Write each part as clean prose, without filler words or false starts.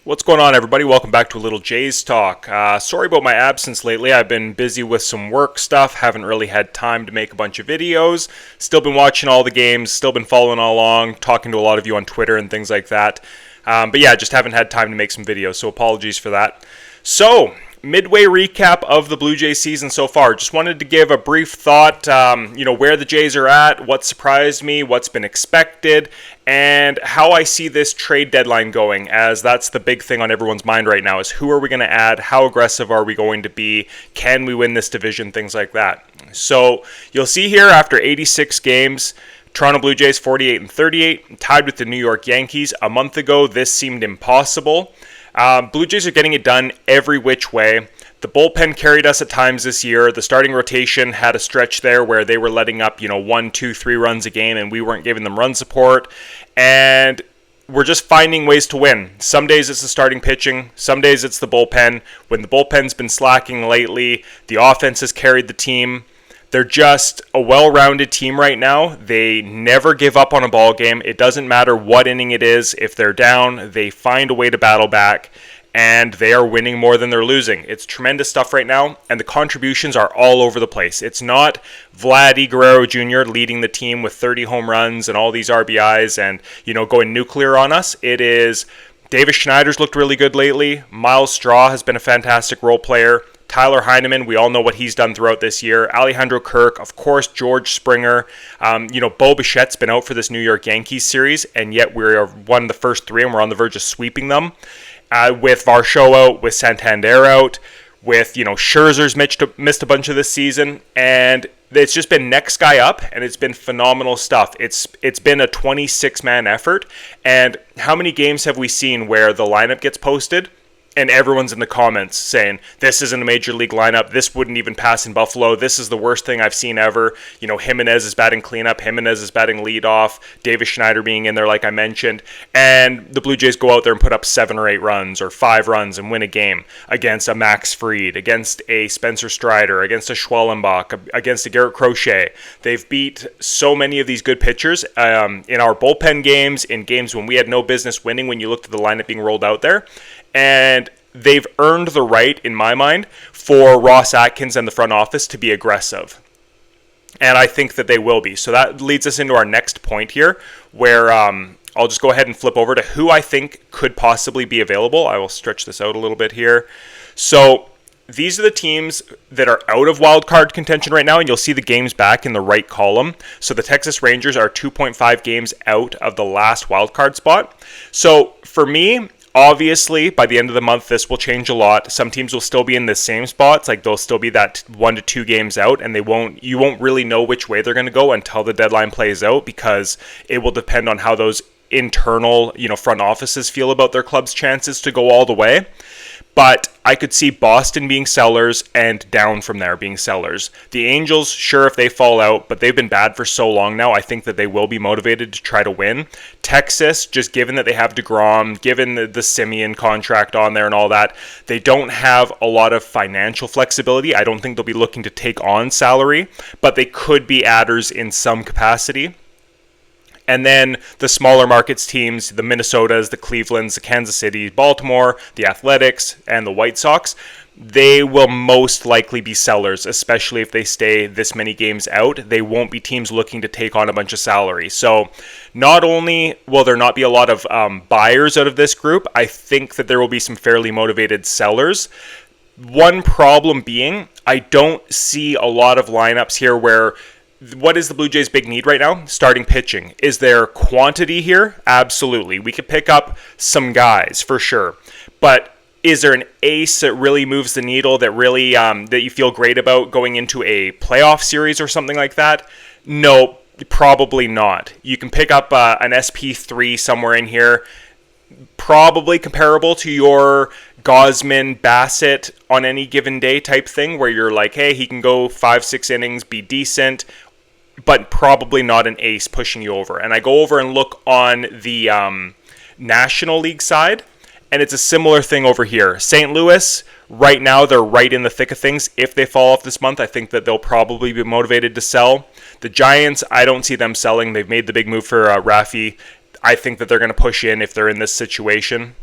What's going on, everybody? Welcome back to a little Jays talk. Sorry about my absence lately. I've been busy with some work stuff. Haven't really had time to make a bunch of videos. Still been watching all the games. Still been following along, talking to a lot of you on Twitter and things like that. But yeah, just haven't had time to make some videos, so apologies for that. So, midway recap of the Blue Jays season so far. Just wanted to give a brief thought, where the Jays are at, what surprised me, what's been expected, and how I see this trade deadline going, as that's the big thing on everyone's mind right now, is who are we going to add, how aggressive are we going to be, can we win this division, things like that. So you'll see here after 86 games, Toronto Blue Jays 48-38, tied with the New York Yankees. A month ago, this seemed impossible. Blue Jays are getting it done every which way. The bullpen carried us at times this year. The starting rotation had a stretch there where they were letting up, 1, 2, 3 runs a game, and we weren't giving them run support. And we're just finding ways to win. Some days it's the starting pitching. Some days it's the bullpen. When the bullpen's been slacking lately, the offense has carried the team. They're just a well-rounded team right now. They never give up on a ball game. It doesn't matter what inning it is. If they're down, they find a way to battle back, and they are winning more than they're losing. It's tremendous stuff right now, and the contributions are all over the place. It's not Vladdy Guerrero Jr. leading the team with 30 home runs and all these RBIs and, going nuclear on us. It is Davis Schneider's looked really good lately. Miles Straw has been a fantastic role player. Tyler Heineman, we all know what he's done throughout this year. Alejandro Kirk, of course, George Springer. Bo Bichette's been out for this New York Yankees series, and yet we're one of the first three, and we're on the verge of sweeping them. With Varsho out, with Santander out, with, Scherzer's missed a bunch of this season, and it's just been next guy up, and it's been phenomenal stuff. It's been a 26-man effort, and how many games have we seen where the lineup gets posted and everyone's in the comments saying, this isn't a major league lineup, this wouldn't even pass in Buffalo, this is the worst thing I've seen ever. Jimenez is batting cleanup, Jimenez is batting leadoff, Davis Schneider being in there like I mentioned, and the Blue Jays go out there and put up 7 or 8 runs or 5 runs and win a game against a Max Fried, against a Spencer Strider, against a Schwellenbach, against a Garrett Crochet. They've beat so many of these good pitchers in our bullpen games, in games when we had no business winning when you looked at the lineup being rolled out there. And they've earned the right, in my mind, for Ross Atkins and the front office to be aggressive. And I think that they will be. So that leads us into our next point here, where I'll just go ahead and flip over to who I think could possibly be available. I will stretch this out a little bit here. So these are the teams that are out of wildcard contention right now, and you'll see the games back in the right column. So the Texas Rangers are 2.5 games out of the last wildcard spot. So for me, obviously, by the end of the month, this will change a lot. Some teams will still be in the same spots, like they'll still be that 1 to 2 games out, and you won't really know which way they're going to go until the deadline plays out, because it will depend on how those internal, front offices feel about their club's chances to go all the way. But I could see Boston being sellers and down from there being sellers. The Angels, sure, if they fall out, but they've been bad for so long now, I think that they will be motivated to try to win. Texas, just given that they have DeGrom, given the Semien contract on there and all that, they don't have a lot of financial flexibility. I don't think they'll be looking to take on salary, but they could be adders in some capacity. And then the smaller markets teams, the Minnesotas, the Clevelands, the Kansas City, Baltimore, the Athletics, and the White Sox, they will most likely be sellers, especially if they stay this many games out. They won't be teams looking to take on a bunch of salary. So not only will there not be a lot of buyers out of this group, I think that there will be some fairly motivated sellers. One problem being, I don't see a lot of lineups here where... What is the Blue Jays' big need right now? Starting pitching. Is there quantity here? Absolutely. We could pick up some guys for sure. But is there an ace that really moves the needle, that really that you feel great about going into a playoff series or something like that? No, probably not. You can pick up an SP3 somewhere in here, probably comparable to your Gausman, Bassett on any given day type thing, where you're like, hey, he can go 5-6 innings, be decent, but probably not an ace pushing you over. And I go over and look on the National League side, and it's a similar thing over here. St. Louis, right now, they're right in the thick of things. If they fall off this month, I think that they'll probably be motivated to sell. The Giants, I don't see them selling. They've made the big move for Rafi. I think that they're going to push in if they're in this situation.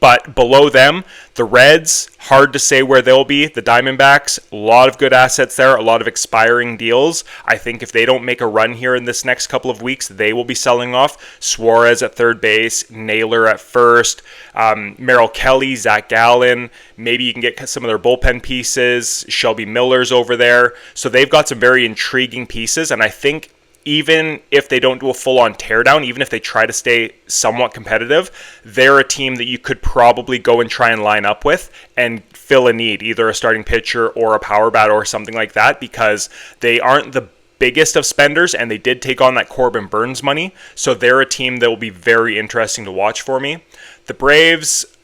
But below them, the Reds, hard to say where they'll be. The Diamondbacks, a lot of good assets there, a lot of expiring deals. I think if they don't make a run here in this next couple of weeks, they will be selling off. Suarez at third base, Naylor at first, Merrill Kelly, Zach Gallen. Maybe you can get some of their bullpen pieces. Shelby Miller's over there. So they've got some very intriguing pieces, and I think even if they don't do a full-on teardown, even if they try to stay somewhat competitive, they're a team that you could probably go and try and line up with and fill a need, either a starting pitcher or a power bat or something like that, because they aren't the biggest of spenders, and they did take on that Corbin Burns money, so they're a team that will be very interesting to watch for me. The Braves,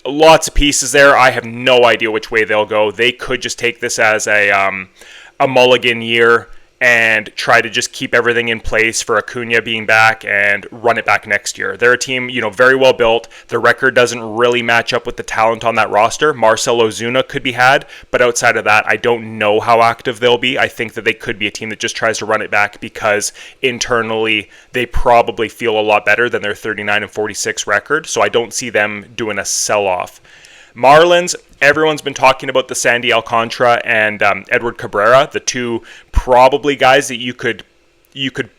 lots of pieces there. I have no idea which way they'll go. They could just take this as a mulligan year and try to just keep everything in place for Acuna being back and run it back next year. They're a team, very well built. The record doesn't really match up with the talent on that roster. Marcell Ozuna could be had, but outside of that, I don't know how active they'll be. I think that they could be a team that just tries to run it back because internally they probably feel a lot better than their 39-46 record, so I don't see them doing a sell-off. Marlins, everyone's been talking about the Sandy Alcantara and Edward Cabrera, the two probably guys that you could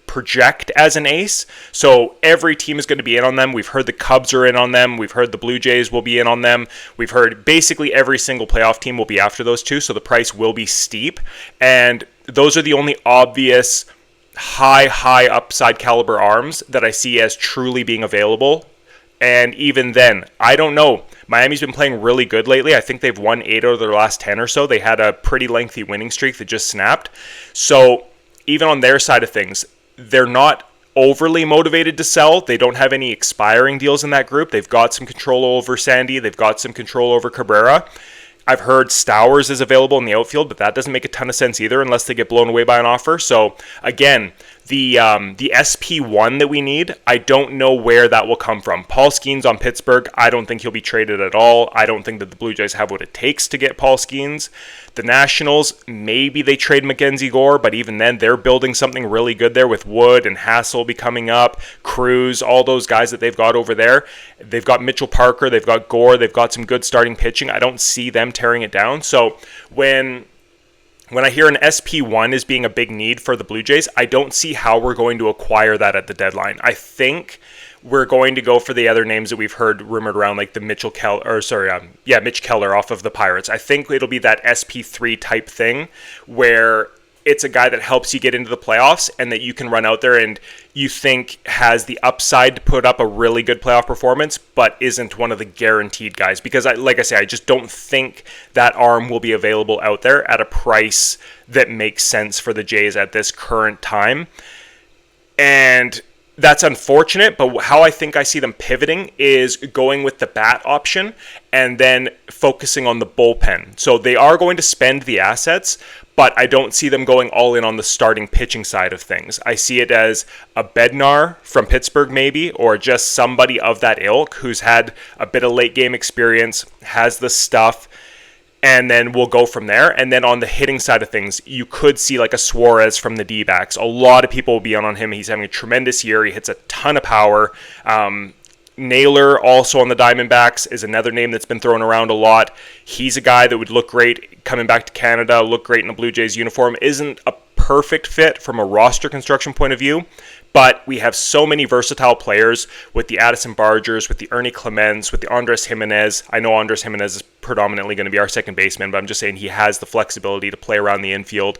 project as an ace. So every team is going to be in on them. We've heard the Cubs are in on them. We've heard the Blue Jays will be in on them. We've heard basically every single playoff team will be after those two, so the price will be steep. And those are the only obvious high upside caliber arms that I see as truly being available. And even then, I don't know. Miami's been playing really good lately. I think they've won 8 out of their last 10 or so. They had a pretty lengthy winning streak that just snapped. So even on their side of things, they're not overly motivated to sell. They don't have any expiring deals in that group. They've got some control over Sandy. They've got some control over Cabrera. I've heard Stowers is available in the outfield, but that doesn't make a ton of sense either unless they get blown away by an offer. So again, the SP1 that we need, I don't know where that will come from. Paul Skeens on Pittsburgh, I don't think he'll be traded at all. I don't think that the Blue Jays have what it takes to get Paul Skeens. The Nationals, maybe they trade Mackenzie Gore, but even then, they're building something really good there with Wood and Hassel be coming up, Cruz, all those guys that they've got over there. They've got Mitchell Parker, they've got Gore, they've got some good starting pitching. I don't see them tearing it down. So when I hear an SP1 as being a big need for the Blue Jays, I don't see how we're going to acquire that at the deadline. I think we're going to go for the other names that we've heard rumored around, like the Mitch Keller off of the Pirates. I think it'll be that SP3 type thing where it's a guy that helps you get into the playoffs and that you can run out there and you think has the upside to put up a really good playoff performance, but isn't one of the guaranteed guys. Because, I just don't think that arm will be available out there at a price that makes sense for the Jays at this current time. And that's unfortunate, but how I think I see them pivoting is going with the bat option and then focusing on the bullpen. So they are going to spend the assets, but I don't see them going all in on the starting pitching side of things. I see it as a Bednar from Pittsburgh maybe, or just somebody of that ilk who's had a bit of late game experience, has the stuff, and then we'll go from there. And then on the hitting side of things, you could see like a Suarez from the D-backs. A lot of people will be on him. He's having a tremendous year. He hits a ton of power. Naylor, also on the Diamondbacks, is another name that's been thrown around a lot. He's a guy that would look great coming back to Canada, look great in a Blue Jays uniform. Isn't a perfect fit from a roster construction point of view, but we have so many versatile players with the Addison Bargers, with the Ernie Clements, with the Andres Jimenez. I know Andres Jimenez is predominantly going to be our second baseman, but I'm just saying he has the flexibility to play around the infield.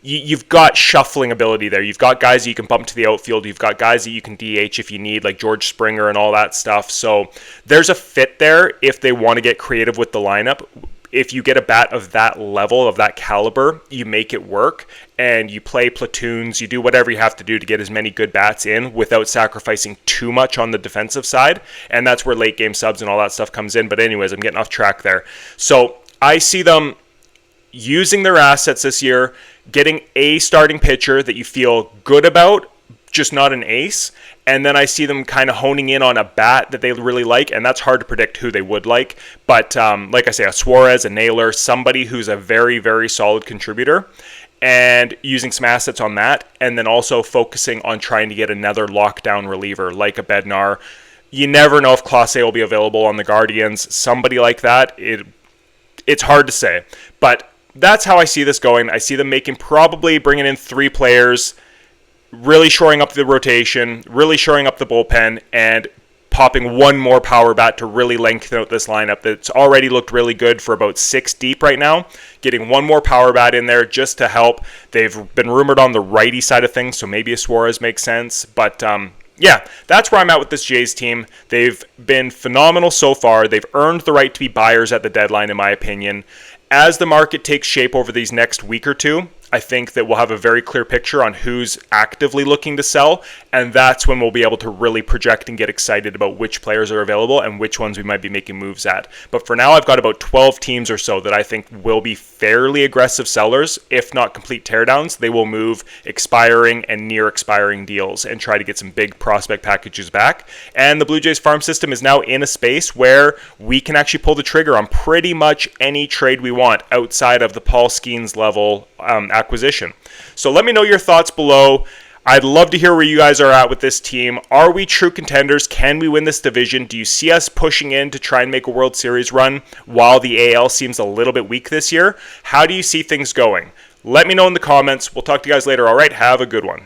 You've got shuffling ability there. You've got guys that you can bump to the outfield. You've got guys that you can DH if you need, like George Springer and all that stuff. So there's a fit there if they want to get creative with the lineup. If you get a bat of that level, of that caliber, you make it work and you play platoons. You do whatever you have to do to get as many good bats in without sacrificing too much on the defensive side. And that's where late game subs and all that stuff comes in. But anyways, I'm getting off track there. So I see them using their assets this year, getting a starting pitcher that you feel good about, just not an ace. And then I see them kind of honing in on a bat that they really like, and that's hard to predict who they would like. But like I say, a Suarez, a Naylor, somebody who's a very, very solid contributor, and using some assets on that, and then also focusing on trying to get another lockdown reliever like a Bednar. You never know if Clase will be available on the Guardians. Somebody like that, it's hard to say. But that's how I see this going. I see them probably bringing in 3 players, really shoring up the rotation, really shoring up the bullpen, and popping one more power bat to really lengthen out this lineup that's already looked really good for about 6 deep right now. Getting one more power bat in there just to help. They've been rumored on the righty side of things, so maybe a Suarez makes sense. But yeah, that's where I'm at with this Jays team. They've been phenomenal so far. They've earned the right to be buyers at the deadline, in my opinion. As the market takes shape over these next week or two, I think that we'll have a very clear picture on who's actively looking to sell, and that's when we'll be able to really project and get excited about which players are available and which ones we might be making moves at. But for now, I've got about 12 teams or so that I think will be fairly aggressive sellers, if not complete teardowns. They will move expiring and near expiring deals and try to get some big prospect packages back. And the Blue Jays farm system is now in a space where we can actually pull the trigger on pretty much any trade we want outside of the Paul Skeens level acquisition. So let me know your thoughts below. I'd love to hear where you guys are at with this team. Are we true contenders? Can we win this division? Do you see us pushing in to try and make a World Series run while the AL seems a little bit weak this year? How do you see things going? Let me know in the comments. We'll talk to you guys later. All right, have a good one.